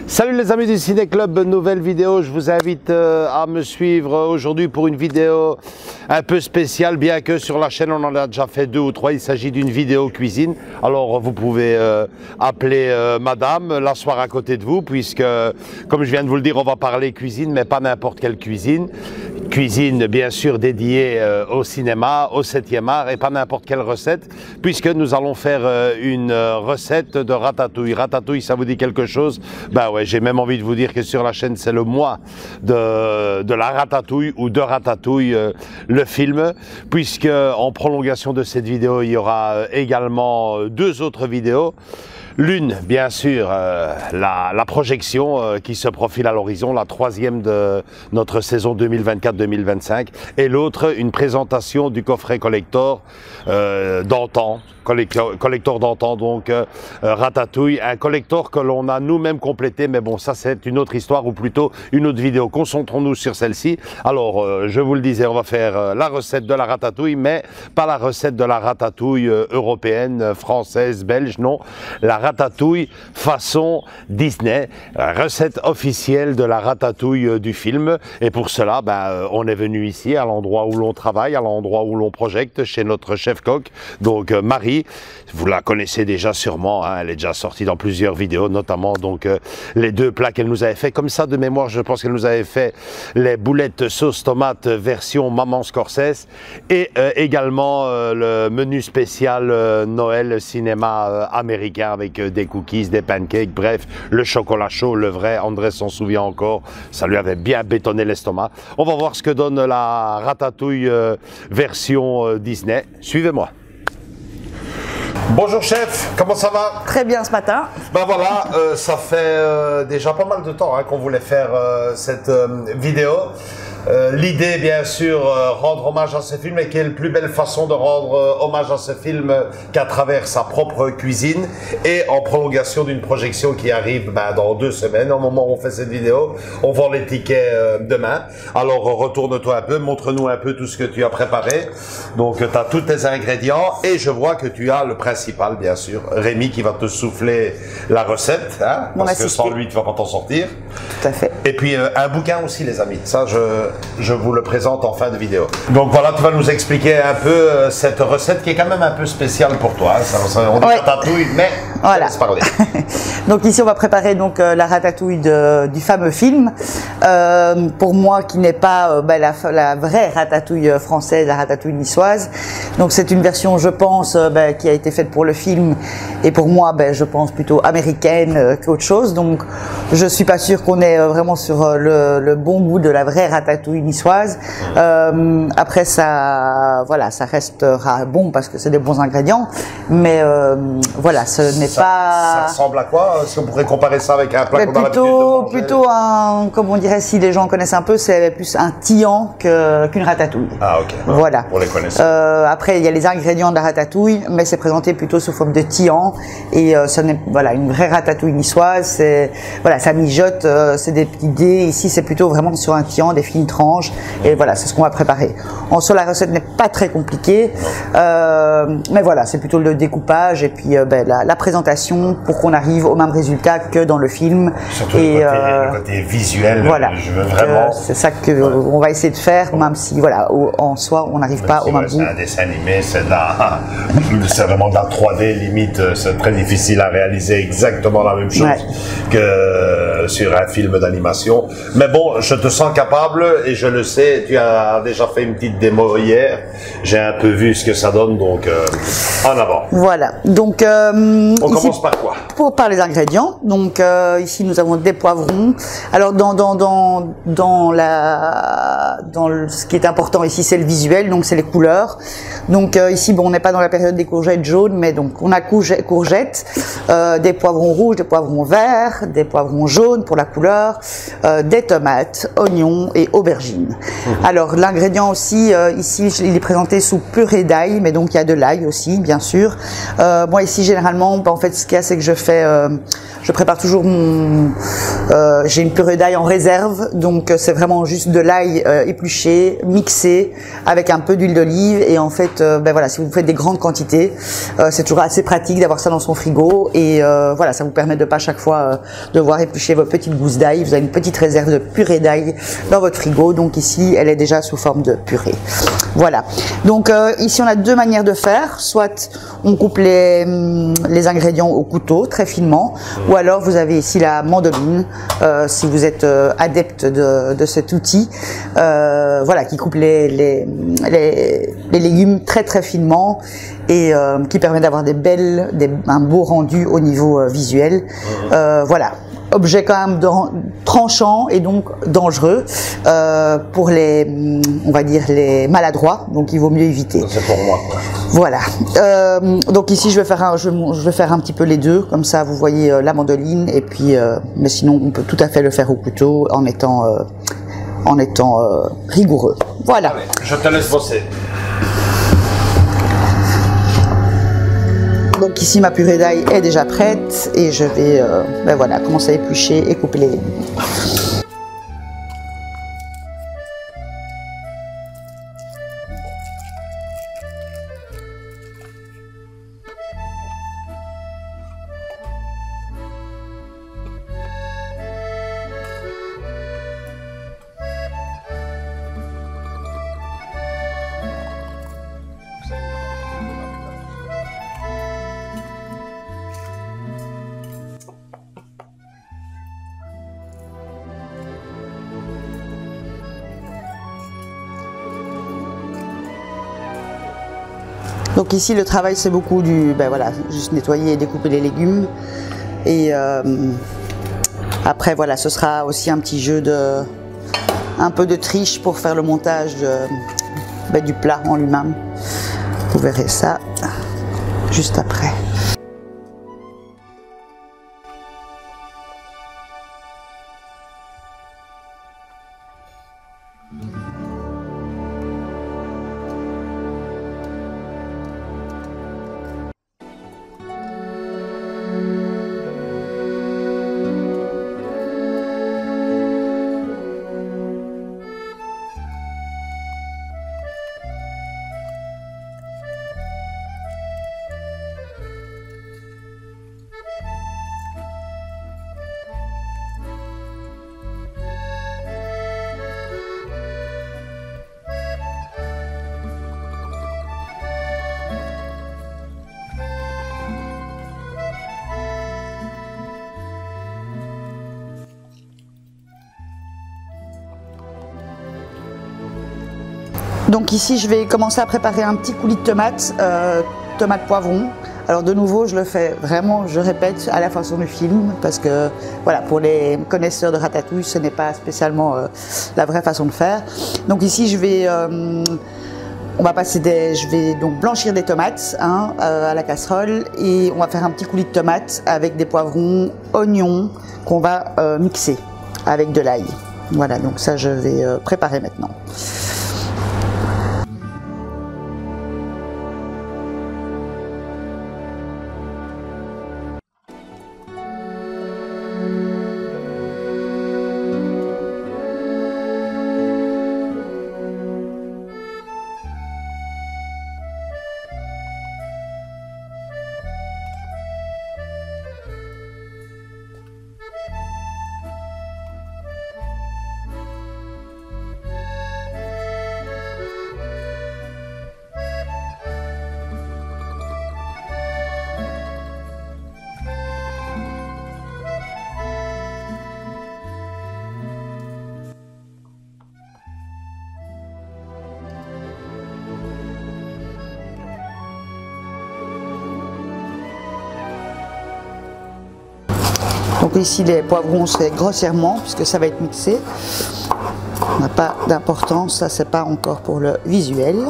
Salut les amis du Ciné Club, nouvelle vidéo. Je vous invite à me suivre aujourd'hui pour une vidéo un peu spéciale, bien que sur la chaîne on en a déjà fait 2 ou 3. Il s'agit d'une vidéo cuisine. Alors vous pouvez appeler madame, l'asseoir à côté de vous, puisque comme je viens de vous le dire, on va parler cuisine, mais pas n'importe quelle cuisine. Cuisine bien sûr dédiée au cinéma, au 7e art, et pas n'importe quelle recette, puisque nous allons faire une recette de ratatouille. Ratatouille, ça vous dit quelque chose? Ben ouais, j'ai même envie de vous dire que sur la chaîne, c'est le mois de la ratatouille ou de ratatouille, le film, puisque en prolongation de cette vidéo, il y aura également 2 autres vidéos. L'une, bien sûr, la projection qui se profile à l'horizon, la 3e de notre saison 2024-2025, et l'autre, une présentation du coffret collector d'antan, collector d'antan, donc Ratatouille, un collector que l'on a nous-mêmes complété, mais bon, ça c'est une autre histoire, ou plutôt une autre vidéo. Concentrons-nous sur celle-ci. Alors, je vous le disais, on va faire la recette de la ratatouille, mais pas la recette de la ratatouille européenne, française, belge, non, la ratatouille façon Disney, recette officielle de la ratatouille du film. Et pour cela, ben, on est venu ici à l'endroit où l'on travaille, à l'endroit où l'on projette, chez notre chef-coq, donc Marie. Vous la connaissez déjà sûrement, hein, elle est déjà sortie dans plusieurs vidéos, notamment donc les 2 plats qu'elle nous avait fait. Comme ça, de mémoire, je pense qu'elle nous avait fait les boulettes sauce tomate version Maman Scorsese, et également le menu spécial Noël cinéma américain avec des cookies, des pancakes, bref, le chocolat chaud, le vrai, André s'en souvient encore, ça lui avait bien bétonné l'estomac. On va voir ce que donne la ratatouille version Disney. Suivez-moi. Bonjour chef, comment ça va? Très bien ce matin. Ben voilà, ça fait déjà pas mal de temps qu'on voulait faire cette vidéo. L'idée, bien sûr, rendre hommage à ce film, et quelle plus belle façon de rendre hommage à ce film qu'à travers sa propre cuisine, et en prolongation d'une projection qui arrive dans 2 semaines. Au moment où on fait cette vidéo, on vend les tickets demain. Alors retourne-toi un peu, montre-nous un peu tout ce que tu as préparé. Donc tu as tous tes ingrédients, et je vois que tu as le principal, bien sûr, Rémi, qui va te souffler la recette, hein, parce que sans lui tu vas pas t'en sortir. Tout à fait. Et puis un bouquin aussi, les amis, ça je vous le présente en fin de vidéo. Donc voilà, tu vas nous expliquer un peu cette recette qui est quand même un peu spéciale pour toi. Hein. On dit ratatouille, mais voilà. laisse parler. Donc ici on va préparer donc la ratatouille du fameux film. Pour moi qui n'est pas la vraie ratatouille française, la ratatouille niçoise. Donc c'est une version, je pense, qui a été faite pour le film, et pour moi, je pense plutôt américaine qu'autre chose. Donc je suis pas sûre qu'on est vraiment sur le bon goût de la vraie ratatouille niçoise. Après ça, voilà, ça restera bon parce que c'est des bons ingrédients, mais voilà, ce n'est pas. Ça ressemble à quoi? Si on pourrait comparer ça avec un plat qu'on a l'habitude de manger. Plutôt un, comme on dirait, si les gens connaissent un peu, c'est plus un tian qu'une ratatouille. Ah ok. Voilà. Pour les connaisseurs. Après, il y a les ingrédients de la ratatouille, mais c'est présenté plutôt sous forme de tian, et ce n'est voilà une vraie ratatouille niçoise. C'est voilà, ça mijote, c'est des petits dés. Ici, c'est plutôt vraiment sur un tian, des fines tranches, et voilà, c'est ce qu'on va préparer. En soi, la recette n'est pas très compliquée, mais voilà, c'est plutôt le découpage et puis la présentation pour qu'on arrive au même résultat que dans le film. Surtout et le côté visuel. Voilà, je veux vraiment. C'est ça que on va essayer de faire, même si voilà, en soi, on n'arrive pas au même bout. C'est un dessin animé, c'est vraiment de la 3D limite. C'est très difficile à réaliser exactement la même chose que sur un film d'animation. Mais bon, je te sens capable, et je le sais, tu as déjà fait une petite démo hier, j'ai un peu vu ce que ça donne, donc en avant. Voilà, donc on commence par quoi? Par les ingrédients. Donc ici nous avons des poivrons. Alors ce qui est important ici, c'est le visuel, donc c'est les couleurs. Donc ici, bon, on n'est pas dans la période des courgettes jaunes, mais donc on a courgettes, des poivrons rouges, des poivrons verts, des poivrons jaunes pour la couleur, des tomates, oignons et aubergines. Alors l'ingrédient aussi, ici il est présenté sous purée d'ail, mais donc il y a de l'ail aussi, bien sûr. Moi ici généralement, en fait ce qu'il y a, c'est que je prépare toujours j'ai une purée d'ail en réserve, donc c'est vraiment juste de l'ail épluché, mixé avec un peu d'huile d'olive, et en fait ben voilà, si vous faites des grandes quantités, c'est toujours assez pratique d'avoir ça dans son frigo, et voilà, ça vous permet de pas chaque fois devoir éplucher vos petites gousses d'ail. Vous avez une petite réserve de purée d'ail dans votre frigo, donc ici elle est déjà sous forme de purée. Voilà, donc ici on a deux manières de faire, soit on coupe les ingrédients au couteau très finement, ou alors vous avez ici la mandoline, si vous êtes adepte de cet outil, voilà, qui coupe les légumes très très finement, et qui permet d'avoir un beau rendu au niveau visuel. Voilà. Objet quand même tranchant et donc dangereux pour on va dire les maladroits, donc il vaut mieux éviter. C'est pour moi, quoi. Voilà. Donc ici je vais faire un petit peu les deux, comme ça vous voyez la mandoline, et puis mais sinon on peut tout à fait le faire au couteau en étant rigoureux. Voilà. Allez, je te laisse bosser. Donc ici ma purée d'ail est déjà prête, et je vais ben voilà, commencer à éplucher et couper les légumes. Donc ici le travail c'est beaucoup ben voilà, juste nettoyer et découper les légumes, et après voilà, ce sera aussi un petit jeu un peu de triche pour faire le montage du plat en lui-même. Vous verrez ça juste après. Donc ici je vais commencer à préparer un petit coulis de tomates, tomates poivrons. Alors de nouveau je le fais vraiment, je répète, à la façon du film, parce que voilà, pour les connaisseurs de ratatouille ce n'est pas spécialement la vraie façon de faire. Donc ici je vais je vais donc blanchir des tomates à la casserole, et on va faire un petit coulis de tomates avec des poivrons, oignons qu'on va mixer avec de l'ail. Voilà, donc ça je vais préparer maintenant. Donc ici les poivrons c'est grossièrement puisque ça va être mixé. Ça n'a pas d'importance, ça c'est pas encore pour le visuel.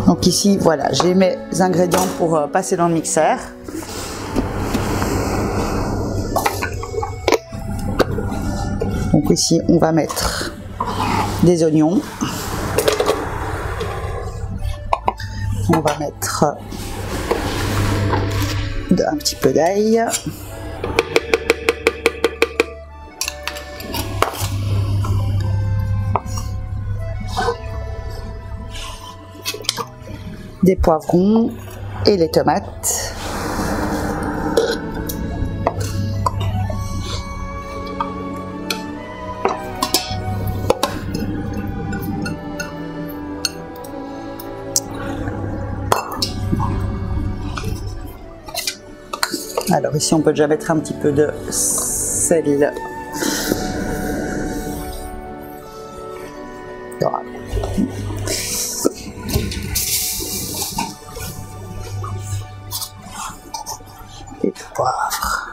Donc ici, voilà, j'ai mes ingrédients pour passer dans le mixeur. Donc ici, on va mettre des oignons. On va mettre un petit peu d'ail. Des poivrons et les tomates. Alors ici on peut déjà mettre un petit peu de sel. Voilà. Et poivre.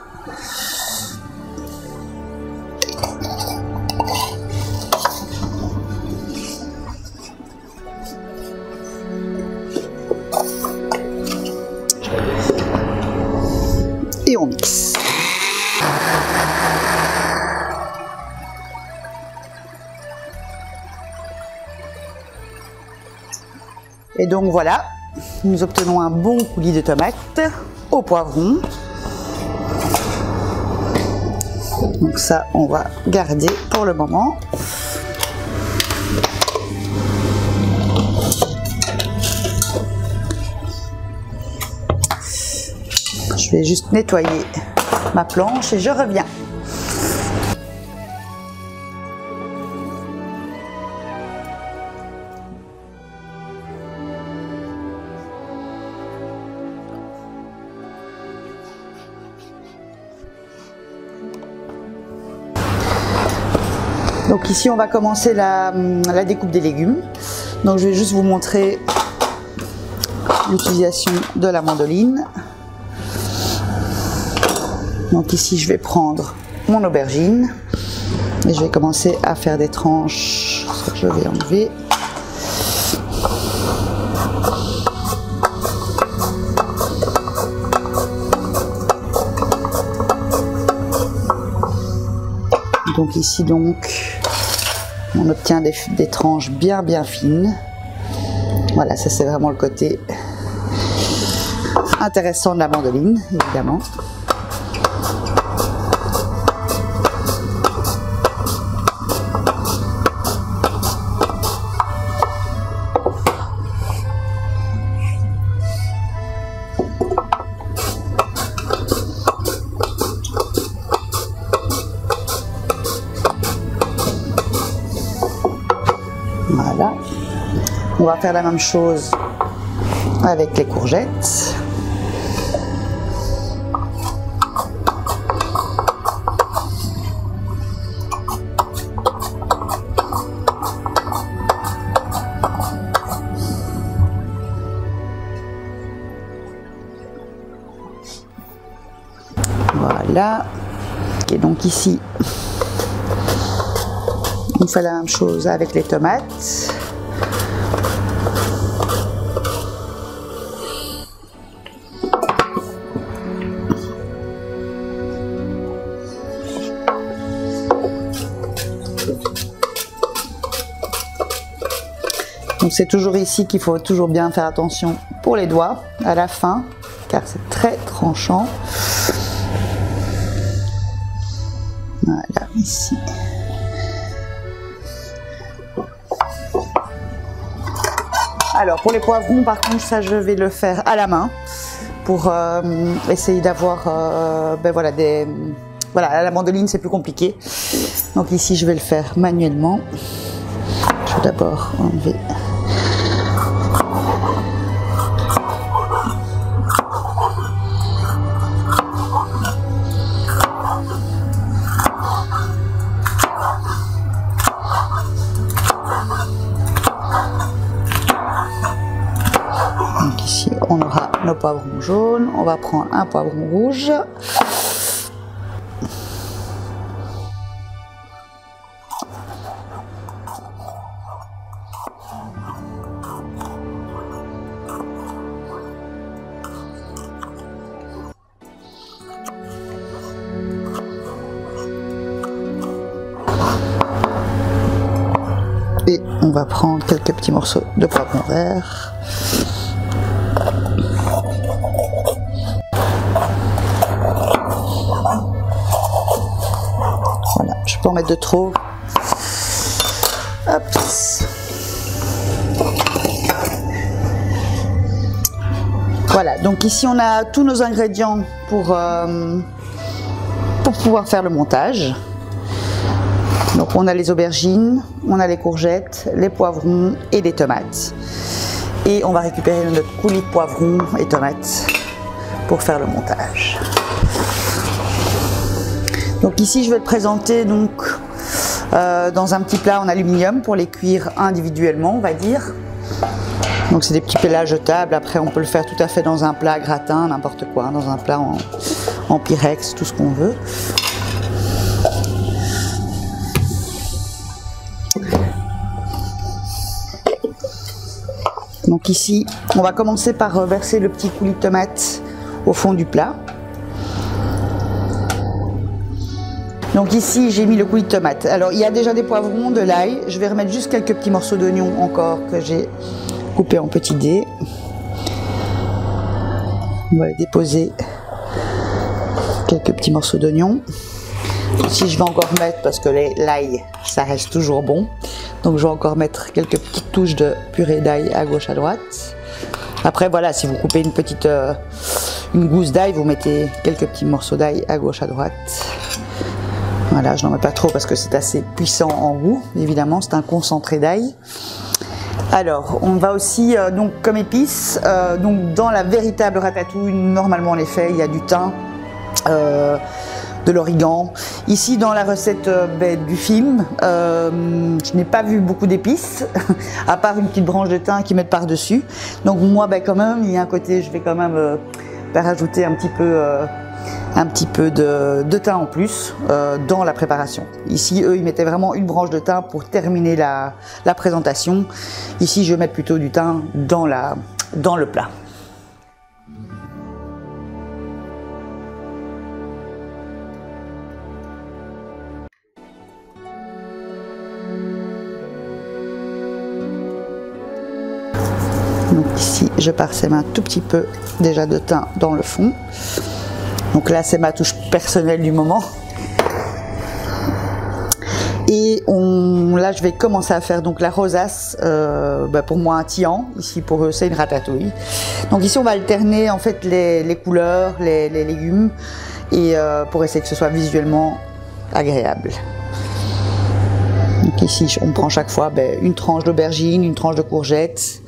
Et on mixe. Et donc voilà, nous obtenons un bon coulis de tomates au poivron. Donc ça, on va garder pour le moment. Je vais juste nettoyer ma planche et je reviens. Donc ici on va commencer la découpe des légumes. Donc je vais juste vous montrer l'utilisation de la mandoline. Donc ici je vais prendre mon aubergine et je vais commencer à faire des tranches que je vais enlever. Donc ici on obtient des tranches bien fines. Voilà, ça c'est vraiment le côté intéressant de la mandoline, évidemment. Voilà. On va faire la même chose avec les courgettes. Voilà. Et donc ici, on fait la même chose avec les tomates. Donc c'est toujours ici qu'il faut toujours bien faire attention pour les doigts à la fin, car c'est très tranchant. Voilà, ici. Alors pour les poivrons, par contre, ça je vais le faire à la main pour essayer d'avoir, voilà, la mandoline c'est plus compliqué. Donc ici je vais le faire manuellement. Je vais d'abord enlever. Donc ici on aura nos poivrons jaunes. On va prendre un poivron rouge. Et on va prendre quelques petits morceaux de poivron vert. Voilà, je peux en mettre de trop. Hop. Voilà, donc ici on a tous nos ingrédients pour pouvoir faire le montage. Donc on a les aubergines, on a les courgettes, les poivrons et les tomates. Et on va récupérer notre coulis de poivrons et tomates pour faire le montage. Donc ici je vais le présenter donc, dans un petit plat en aluminium pour les cuire individuellement, on va dire. Donc c'est des petits plats jetables, après on peut le faire tout à fait dans un plat gratin, n'importe quoi, dans un plat en pyrex, tout ce qu'on veut. Donc ici, on va commencer par verser le petit coulis de tomate au fond du plat. Donc ici, j'ai mis le coulis de tomate. Alors, il y a déjà des poivrons, de l'ail. Je vais remettre juste quelques petits morceaux d'oignons encore que j'ai coupés en petits dés. On va déposer quelques petits morceaux d'oignons. Ici, je vais encore mettre, parce que l'ail, ça reste toujours bon. Donc, je vais encore mettre quelques petites touches de purée d'ail à gauche, à droite. Après, voilà, si vous coupez une gousse d'ail, vous mettez quelques petits morceaux d'ail à gauche, à droite. Voilà, je n'en mets pas trop parce que c'est assez puissant en goût. Évidemment, c'est un concentré d'ail. Alors, on va aussi, donc comme épices, donc dans la véritable ratatouille, normalement en effet, il y a du thym, de l'origan. Ici, dans la recette du film, je n'ai pas vu beaucoup d'épices, à part une petite branche de thym qu'ils mettent par-dessus. Donc moi, quand même, il y a un côté, je vais quand même rajouter un petit peu de thym en plus dans la préparation. Ici, eux, ils mettaient vraiment une branche de thym pour terminer la présentation. Ici, je vais mettre plutôt du thym dans le plat. Donc ici, je parsème un tout petit peu déjà de thym dans le fond. Donc là, c'est ma touche personnelle du moment. Et là, je vais commencer à faire donc la rosace, pour moi un tian. Ici, pour eux, c'est une ratatouille. Donc ici, on va alterner en fait les couleurs, les légumes, et pour essayer que ce soit visuellement agréable. Donc ici, on prend chaque fois une tranche d'aubergine, une tranche de courgette,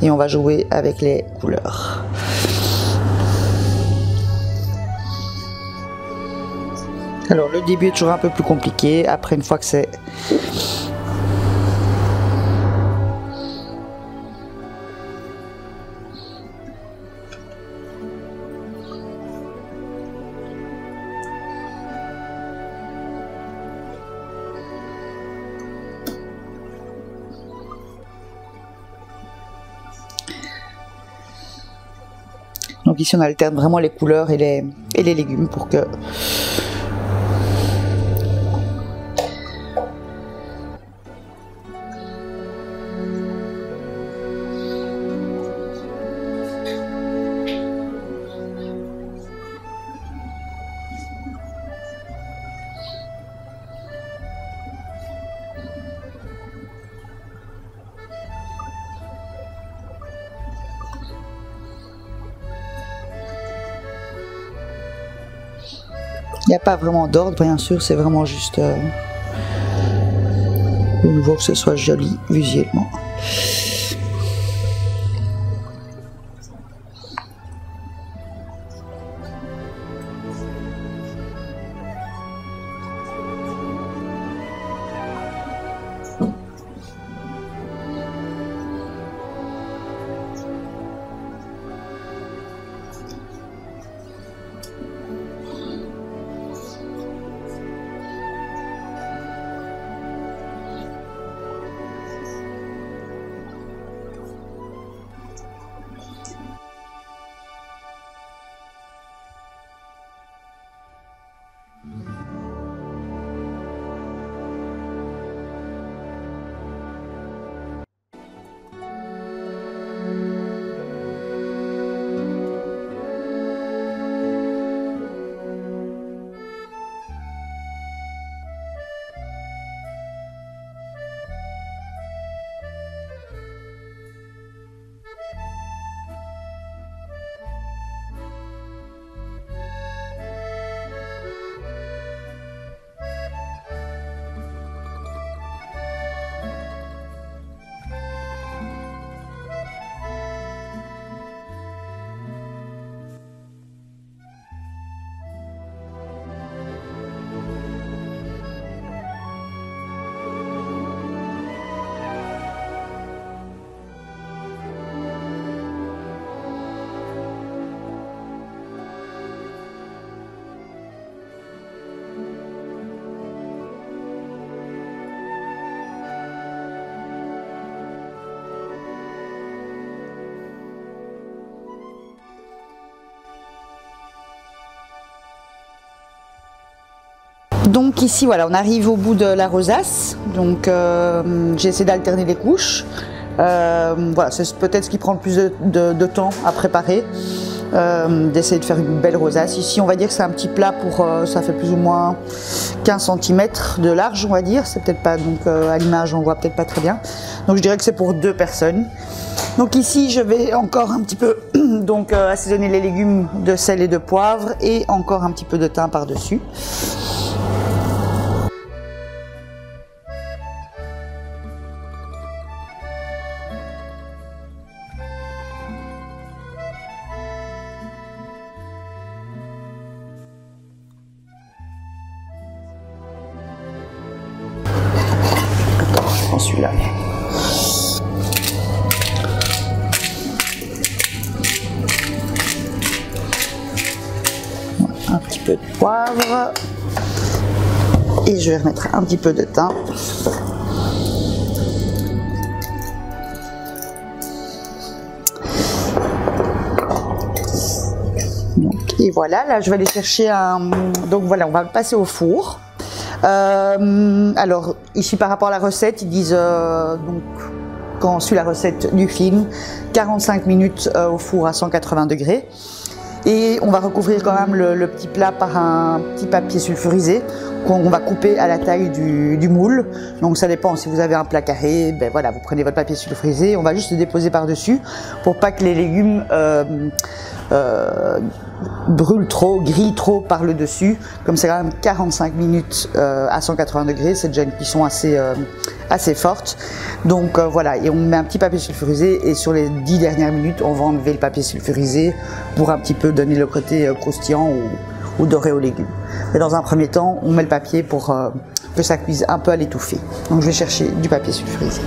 et on va jouer avec les couleurs. Alors le début est toujours un peu plus compliqué, après une fois que c'est... Donc ici on alterne vraiment les couleurs et les légumes pour que... Il n'y a pas vraiment d'ordre, bien sûr, c'est vraiment juste de nouveau que ce soit joli visuellement. Donc ici voilà, on arrive au bout de la rosace, donc j'ai essayé d'alterner les couches. Voilà, c'est peut-être ce qui prend le plus de temps à préparer, d'essayer de faire une belle rosace. Ici on va dire que c'est un petit plat pour, ça fait plus ou moins 15 cm de large on va dire, c'est peut-être pas, donc à l'image on voit peut-être pas très bien. Donc je dirais que c'est pour 2 personnes. Donc ici je vais encore un petit peu donc assaisonner les légumes de sel et de poivre et encore un petit peu de thym par-dessus. Celui-là. Un petit peu de poivre et je vais remettre un petit peu de thym. Donc, et voilà, là je vais aller chercher un. Donc voilà, on va le passer au four. Alors ici par rapport à la recette, ils disent donc quand on suit la recette du film, 45 minutes au four à 180 degrés. Et on va recouvrir quand même le petit plat par un petit papier sulfurisé qu'on va couper à la taille du moule. Donc ça dépend, si vous avez un plat carré, ben voilà, vous prenez votre papier sulfurisé, on va juste le déposer par-dessus pour pas que les légumes brûlent trop, grillent trop par le dessus. Comme c'est quand même 45 minutes à 180 degrés, c'est déjà une cuisson assez forte. Donc voilà, et on met un petit papier sulfurisé et sur les 10 dernières minutes, on va enlever le papier sulfurisé pour un petit peu donner le côté croustillant ou doré aux légumes. Mais dans un premier temps, on met le papier pour que ça cuise un peu à l'étouffer. Donc je vais chercher du papier sulfurisé.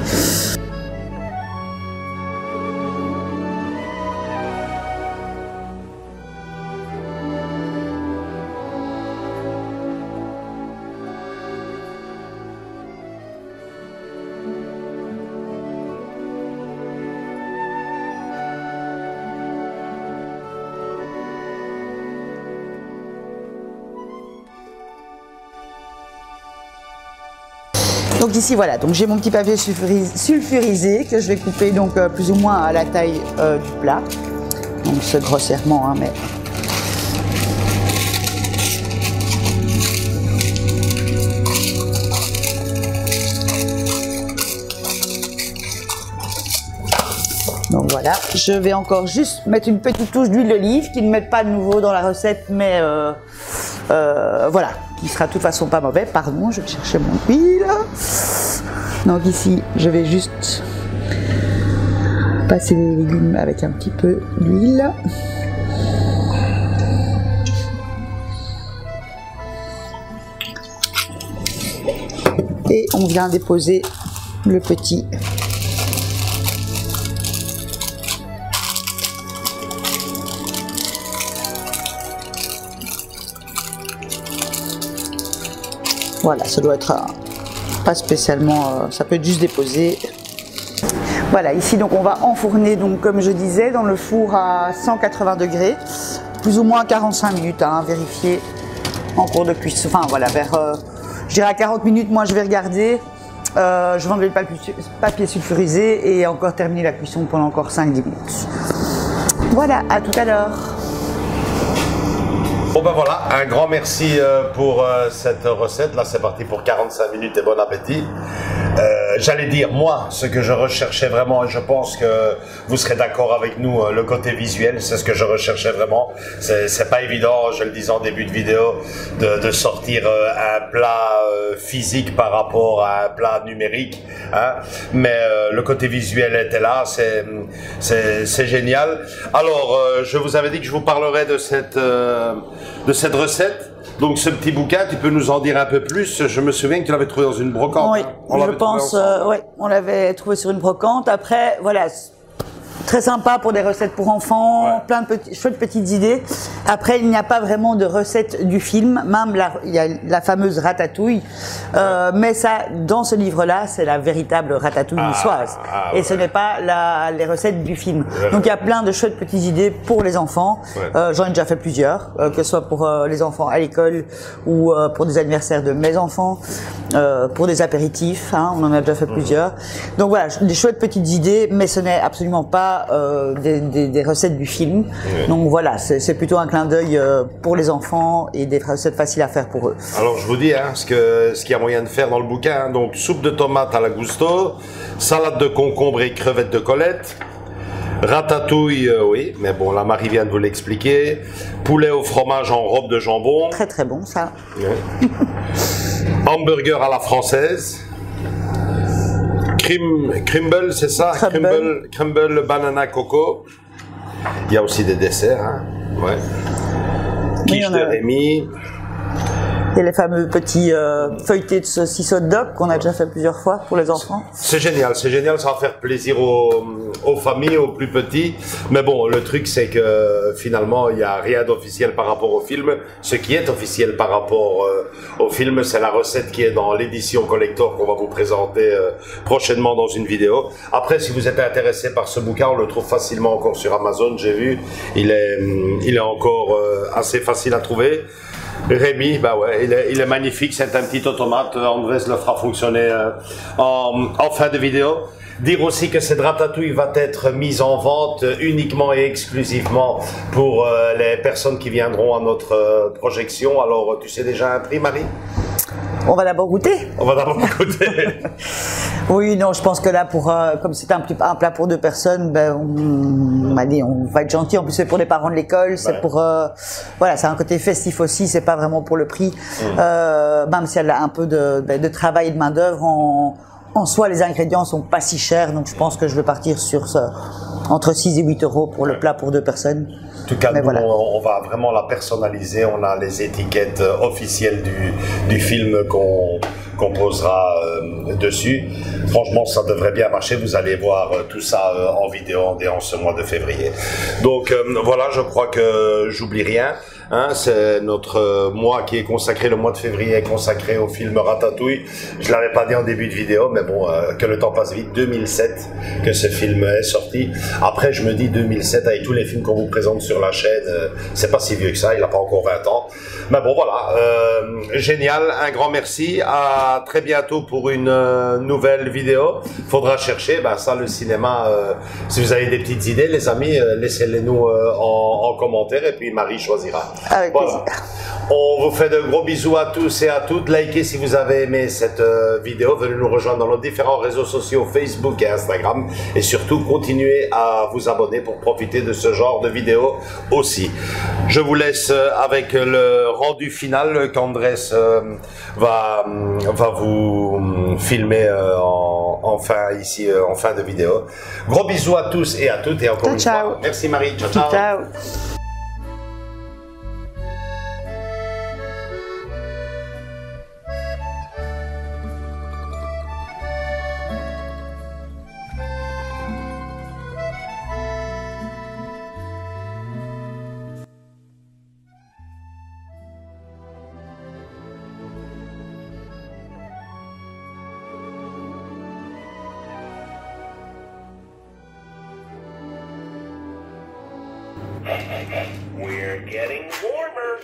Donc ici voilà, donc j'ai mon petit papier sulfurisé que je vais couper donc plus ou moins à la taille du plat. Donc c'est grossièrement, hein, mais donc voilà, je vais encore juste mettre une petite touche d'huile d'olive qui ne met pas de nouveau dans la recette, mais voilà, qui sera de toute façon pas mauvais. Pardon, je vais chercher mon huile. Donc ici, je vais juste passer les légumes avec un petit peu d'huile. Et on vient déposer le petit. Voilà, ça doit être pas spécialement, ça peut être juste déposé. Voilà, ici donc on va enfourner, donc comme je disais, dans le four à 180 degrés, plus ou moins 45 minutes, hein, vérifier en cours de cuisson. Enfin voilà, vers, je dirais à 40 minutes, moi je vais regarder. Je vais enlever le papier sulfurisé et encore terminer la cuisson pendant encore 5-10 minutes. Voilà, à tout à l'heure. Bon ben voilà, un grand merci pour cette recette. Là c'est parti pour 45 minutes et bon appétit. J'allais dire, moi, ce que je recherchais vraiment, et je pense que vous serez d'accord avec nous, le côté visuel, c'est ce que je recherchais vraiment. C'est pas évident, je le disais en début de vidéo, de sortir un plat physique par rapport à un plat numérique, hein. Mais le côté visuel était là, c'est génial. Alors, je vous avais dit que je vous parlerais de cette recette. Donc ce petit bouquin, tu peux nous en dire un peu plus? Je me souviens que tu l'avais trouvé dans une brocante. Oui, hein, je pense, ouais, on l'avait trouvé sur une brocante. Après, voilà, très sympa pour des recettes pour enfants, ouais. Plein de chouettes petites idées. Après, il n'y a pas vraiment de recette du film, même il y a la fameuse ratatouille, mais ça, dans ce livre-là, c'est la véritable ratatouille niçoise. Et ce n'est pas les recettes du film. Donc il y a plein de chouettes petites idées pour les enfants. J'en ai déjà fait plusieurs, que ce soit pour les enfants à l'école ou pour des anniversaires de mes enfants, pour des apéritifs, hein, on en a déjà fait plusieurs. Donc voilà, des chouettes petites idées, mais ce n'est absolument pas des recettes du film. Donc voilà, c'est plutôt un clin d'œil pour les enfants et des recettes faciles à faire pour eux. Alors je vous dis hein, ce qu'il y a moyen de faire dans le bouquin. Hein. Donc soupe de tomates à la Gusto, salade de concombre et crevettes de Colette, ratatouille, oui, mais bon, la Marie vient de vous l'expliquer, poulet au fromage en robe de jambon. Très très bon ça. Ouais. Hamburger à la française. Crumble, c'est ça? Crumble banana coco. Il y a aussi des desserts. Hein. Ouais. Quiche de Rémi. Il y a les fameux petits feuilletés de saucisses hot dog qu'on a déjà fait plusieurs fois pour les enfants. C'est génial, ça va faire plaisir aux familles, aux plus petits. Mais bon, le truc c'est que finalement il n'y a rien d'officiel par rapport au film. Ce qui est officiel par rapport au film, c'est la recette qui est dans l'édition collector qu'on va vous présenter prochainement dans une vidéo. Après, si vous êtes intéressé par ce bouquin, on le trouve facilement encore sur Amazon, j'ai vu. Il est encore assez facile à trouver. Rémi, bah ouais, il est magnifique, c'est un petit automate, Andrés le fera fonctionner en fin de vidéo. Dire aussi que cette ratatouille va être mise en vente uniquement et exclusivement pour les personnes qui viendront à notre projection. Alors, tu sais déjà un prix, Marie? On va d'abord goûter. On va d'abord goûter. Oui, non, je pense que là, comme c'est un plat pour 2 personnes, ben, on m'a dit, on va être gentil. En plus, c'est pour les parents de l'école, c'est pour, voilà, c'est un côté festif aussi. C'est pas vraiment pour le prix, même s'il y a un peu de travail et de main d'œuvre. En soi, les ingrédients sont pas si chers, donc je pense que je vais partir sur entre 6 et 8 euros pour le plat pour 2 personnes. En tout cas, nous, voilà. on va vraiment la personnaliser. On a les étiquettes officielles du film qu'on posera dessus. Franchement, ça devrait bien marcher. Vous allez voir tout ça en vidéo en ce mois de février. Donc voilà, je crois que j'oublie rien. Hein, c'est notre mois qui est consacré, le mois de février est consacré au film Ratatouille. Je l'avais pas dit en début de vidéo, mais bon, que le temps passe vite. 2007 que ce film est sorti. Après, je me dis 2007 avec tous les films qu'on vous présente sur la chaîne, c'est pas si vieux que ça. Il n'a pas encore 20 ans. Mais bon, voilà, génial. Un grand merci. À très bientôt pour une nouvelle vidéo. Faudra chercher, ben ça, le cinéma. Si vous avez des petites idées, les amis, laissez-les nous en commentaire et puis Marie choisira. Avec plaisir. On vous fait de gros bisous à tous et à toutes. Likez si vous avez aimé cette vidéo. Venez nous rejoindre dans nos différents réseaux sociaux Facebook et Instagram. Et surtout, continuez à vous abonner pour profiter de ce genre de vidéos aussi. Je vous laisse avec le rendu final qu'Andrés va vous filmer en fin de vidéo. Gros bisous à tous et à toutes. Et encore une fois, merci Marie. Ciao, ciao. Ciao. We're getting warmer.